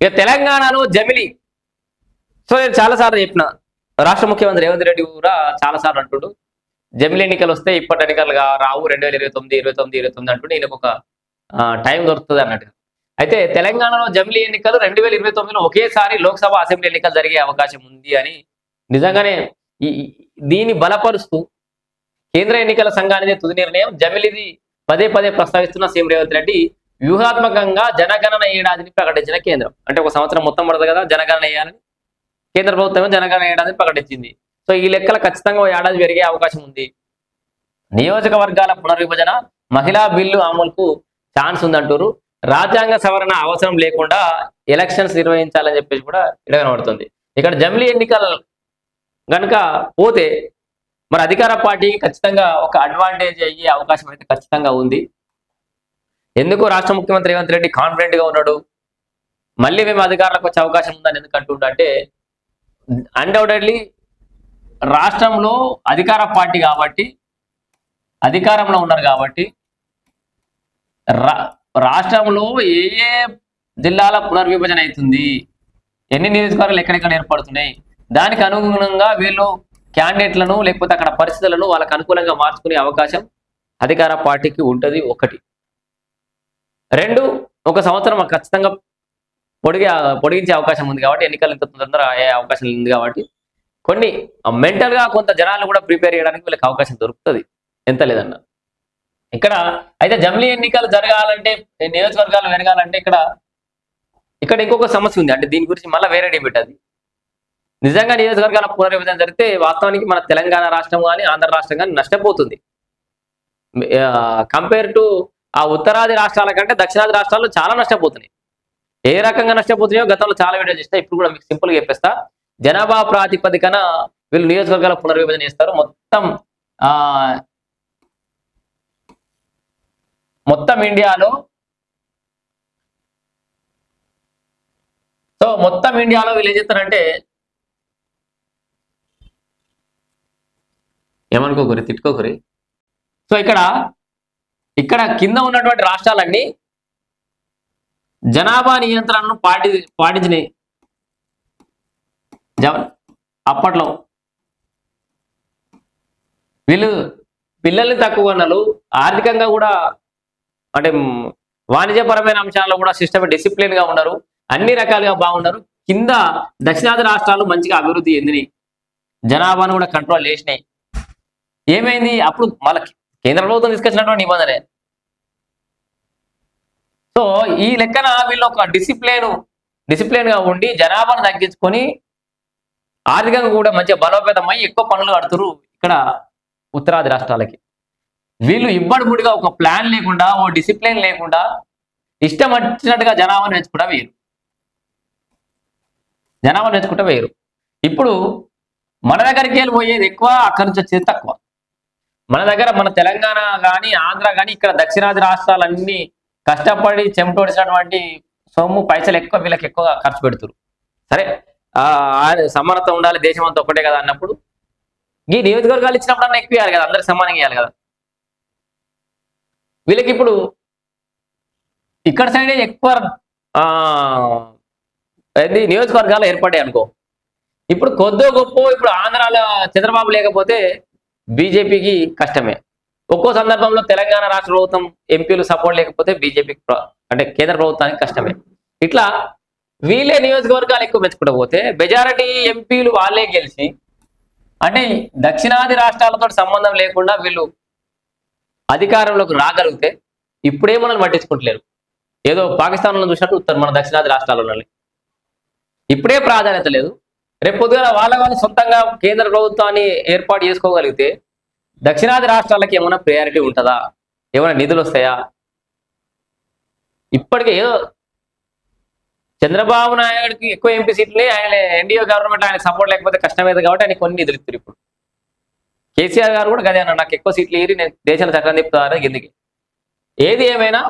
ఇక తెలంగాణలో జమిలి. సో నేను చాలాసార్లు చెప్పిన, రాష్ట్ర ముఖ్యమంత్రి రేవంత్ రెడ్డి కూడా చాలాసార్లు అంటుడు జమిలి ఎన్నికలు వస్తే ఇప్పటి ఎన్నికలుగా రావు 2029 29 అంటుండే ఈయనకు ఒక టైం దొరుకుతుంది అన్నట్టు. అయితే తెలంగాణలో జమిలి ఎన్నికలు 2029లో ఒకేసారి లోక్సభ అసెంబ్లీ ఎన్నికలు జరిగే అవకాశం ఉంది అని నిజంగానే దీన్ని బలపరుస్తూ కేంద్ర ఎన్నికల సంఘానికి తుది నిర్ణయం. జమిలిది పదే పదే ప్రస్తావిస్తున్న సీఎం రేవంత్ రెడ్డి వ్యూహాత్మకంగా జనగణన ఏడాదిని ప్రకటించిన కేంద్రం. అంటే ఒక సంవత్సరం మొత్తం పడదు కదా జనగణన వేయాలని, కేంద్ర ప్రభుత్వం జనగణన ఏడాదిని ప్రకటించింది. సో ఈ లెక్కల ఖచ్చితంగా ఏడాది పెరిగే అవకాశం ఉంది. నియోజకవర్గాల పునర్విభజన, మహిళా బిల్లు అమలుకు ఛాన్స్ ఉందంటారు. రాజ్యాంగ సవరణ అవసరం లేకుండా ఎలక్షన్స్ నిర్వహించాలని చెప్పేసి కూడా ఇక్కడ కనబడుతుంది. ఇక్కడ జమిలి ఎన్నికలు కనుక పోతే మరి అధికార పార్టీకి ఖచ్చితంగా ఒక అడ్వాంటేజ్ అయ్యే అవకాశం అయితే ఖచ్చితంగా ఉంది. ఎందుకు రాష్ట్ర ముఖ్యమంత్రి రేవంత్ రెడ్డి కాన్ఫిడెంట్ గా ఉన్నాడు, మళ్ళీ మేము అధికారులకు వచ్చే అవకాశం ఉందని ఎందుకు అంటుంటే, అన్డౌటెడ్లీ రాష్ట్రంలో అధికార పార్టీ కాబట్టి, అధికారంలో ఉన్నారు కాబట్టి రాష్ట్రంలో ఏ ఏ జిల్లాల పునర్విభజన అవుతుంది, ఎన్ని నియోజకవర్గాలు ఎక్కడెక్కడ ఏర్పడుతున్నాయి, దానికి అనుగుణంగా వీళ్ళు క్యాండిడేట్లను లేకపోతే అక్కడ పరిస్థితులను వాళ్ళకు అనుకూలంగా మార్చుకునే అవకాశం అధికార పార్టీకి ఉంటుంది. ఒకటి. రెండు, ఒక సంవత్సరం ఖచ్చితంగా పొడిగించే అవకాశం ఉంది కాబట్టి, ఎన్నికలు ఇంత తొందర అయ్యే అవకాశం ఉంది కాబట్టి కొన్ని మెంటల్గా కొంత జనాలు కూడా ప్రిపేర్ చేయడానికి వీళ్ళకి అవకాశం దొరుకుతుంది, ఎంత లేదన్నా. ఇక్కడ అయితే జమిలి ఎన్నికలు జరగాలంటే, నియోజకవర్గాలు పెరగాలంటే ఇక్కడ ఇంకొక సమస్య ఉంది. అంటే దీని గురించి మళ్ళీ వేరే డిబేట్. అది నిజంగా నియోజకవర్గాల పునర్విభజన జరిగితే వాస్తవానికి మన తెలంగాణ రాష్ట్రం కానీ ఆంధ్ర రాష్ట్రం కానీ నష్టపోతుంది. కంపేర్ టు ఆ ఉత్తరాది రాష్ట్రాల కంటే దక్షిణాది రాష్ట్రాలు చాలా నష్టపోతున్నాయి. ఏ రకంగా నష్టపోతున్నాయో గతంలో చాలా వీడియోలు చేస్తా, ఇప్పుడు కూడా మీకు సింపుల్గా చెప్పేస్తా. జనాభా ప్రాతిపదికన వీళ్ళు నియోజకవర్గాల పునర్విభజన చేస్తారు. మొత్తం ఇండియాలో వీళ్ళు ఏం చేస్తారంటే, ఏమనుకోకరి తిట్టుకోకరి. సో ఇక్కడ కింద ఉన్నటువంటి రాష్ట్రాలన్నీ జనాభా నియంత్రణను పాటించినాయి. అప్పట్లో వీళ్ళు పిల్లల్ని తక్కువ అన్నారు, ఆర్థికంగా కూడా అంటే వాణిజ్యపరమైన అంశాల్లో కూడా సిస్టమ్ డిసిప్లిన్ గా ఉన్నారు, అన్ని రకాలుగా బాగున్నారు. కింద దక్షిణాది రాష్ట్రాలు మంచిగా అభివృద్ధి చెందినాయి, జనాభాను కూడా కంట్రోల్ చేసినాయి. ఏమైంది అప్పుడు మళ్ళీ కేంద్ర ప్రభుత్వం తీసుకొచ్చినటువంటి నిబంధనే. సో ఈ లెక్కన వీళ్ళు ఒక డిసిప్లిన్ గా ఉండి జనాభాను తగ్గించుకొని ఆర్థికంగా కూడా మంచిగా బలోపేతమై ఎక్కువ పనులు కడుతురు. ఇక్కడ ఉత్తరాది రాష్ట్రాలకి వీళ్ళు ఇబ్బడిముడిగా ఒక ప్లాన్ లేకుండా, ఓ డిసిప్లిన్ లేకుండా ఇష్టం వచ్చినట్టుగా జనాభాను నేర్చుకుంటా వేయరు. ఇప్పుడు మన దగ్గరికి వెళ్ళి పోయేది ఎక్కువ, అక్కడి నుంచి వచ్చేది తక్కువ. మన తెలంగాణ కానీ ఆంధ్ర కానీ ఇక్కడ దక్షిణాది రాష్ట్రాలన్నీ కష్టపడి చెమటోడిసినటువంటి సొమ్ము పైసలు ఎక్కువ వీళ్ళకి ఎక్కువ ఖర్చు పెడుతురు. సరే సమానత ఉండాలి, దేశం అంతా ఒకటే కదా అన్నప్పుడు ఈ నియోజకవర్గాలు ఇచ్చినప్పుడు అన్న ఎక్కువ ఇవ్వాలి కదా, అందరికి సమానంగా ఇవ్వాలి కదా. వీళ్ళకి ఇప్పుడు ఇక్కడ సైడే ఎక్కువ నియోజకవర్గాలు ఏర్పడ్డాయి అనుకో. ఇప్పుడు కొద్దో గొప్ప ఇప్పుడు ఆంధ్రాలో చంద్రబాబు లేకపోతే బీజేపీకి కష్టమే. ఒక్కో సందర్భంలో తెలంగాణ రాష్ట్ర ప్రభుత్వం ఎంపీలు సపోర్ట్ లేకపోతే బీజేపీకి అంటే కేంద్ర ప్రభుత్వానికి కష్టమే. ఇట్లా వీళ్ళే నియోజకవర్గాలు ఎక్కువ మెచ్చుకుంటూ పోతే మెజారిటీ ఎంపీలు వాళ్ళే గెలిచి, అంటే దక్షిణాది రాష్ట్రాలతో సంబంధం లేకుండా వీళ్ళు అధికారంలోకి రాగలిగితే ఇప్పుడే మనల్ని పట్టించుకుంటలేరు. ఏదో పాకిస్తాన్లో చూసినట్టు మన దక్షిణాది రాష్ట్రాలలో ఇప్పుడే ప్రాధాన్యత లేదు. రేపు పొద్దుగా వాళ్ళ సొంతంగా కేంద్ర ప్రభుత్వాన్ని ఏర్పాటు చేసుకోగలిగితే దక్షిణాది రాష్ట్రాలకి ఏమైనా ప్రయారిటీ ఉంటుందా, ఏమైనా నిధులు వస్తాయా? ఇప్పటికే ఏదో చంద్రబాబు నాయుడికి ఎక్కువ ఎంపీ సీట్లే, ఆయన ఎన్డీఏ గవర్నమెంట్ ఆయన సపోర్ట్ లేకపోతే కష్టమైంది కాబట్టి ఆయన కొన్ని నిధులు ఇస్తారు. ఇప్పుడు కేసీఆర్ గారు కూడా గదే అన్నారు, నాకు ఎక్కువ సీట్లు ఏరి నేను దేశాన్ని చక్రం తిప్పుతారు ఎందుకు. ఏది ఏమైనా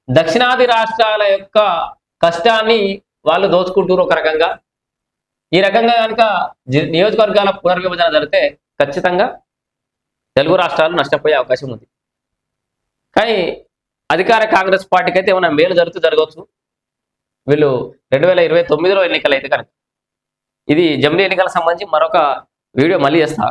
దక్షిణాది రాష్ట్రాల యొక్క కష్టాన్ని వాళ్ళు దోచుకుంటారు ఒక రకంగా. ఈ రకంగా కనుక నియోజకవర్గాల పునర్విభజన జరిగితే ఖచ్చితంగా తెలుగు రాష్ట్రాలు నష్టపోయే అవకాశం ఉంది. కానీ అధికార కాంగ్రెస్ పార్టీకి అయితే ఏమైనా మేలు జరగవచ్చు. వీళ్ళు 2029లో ఎన్నికలు అయితే కనుక. ఇది జమిలీ ఎన్నికలకు సంబంధించి మరొక వీడియో మళ్ళీ చేస్తా.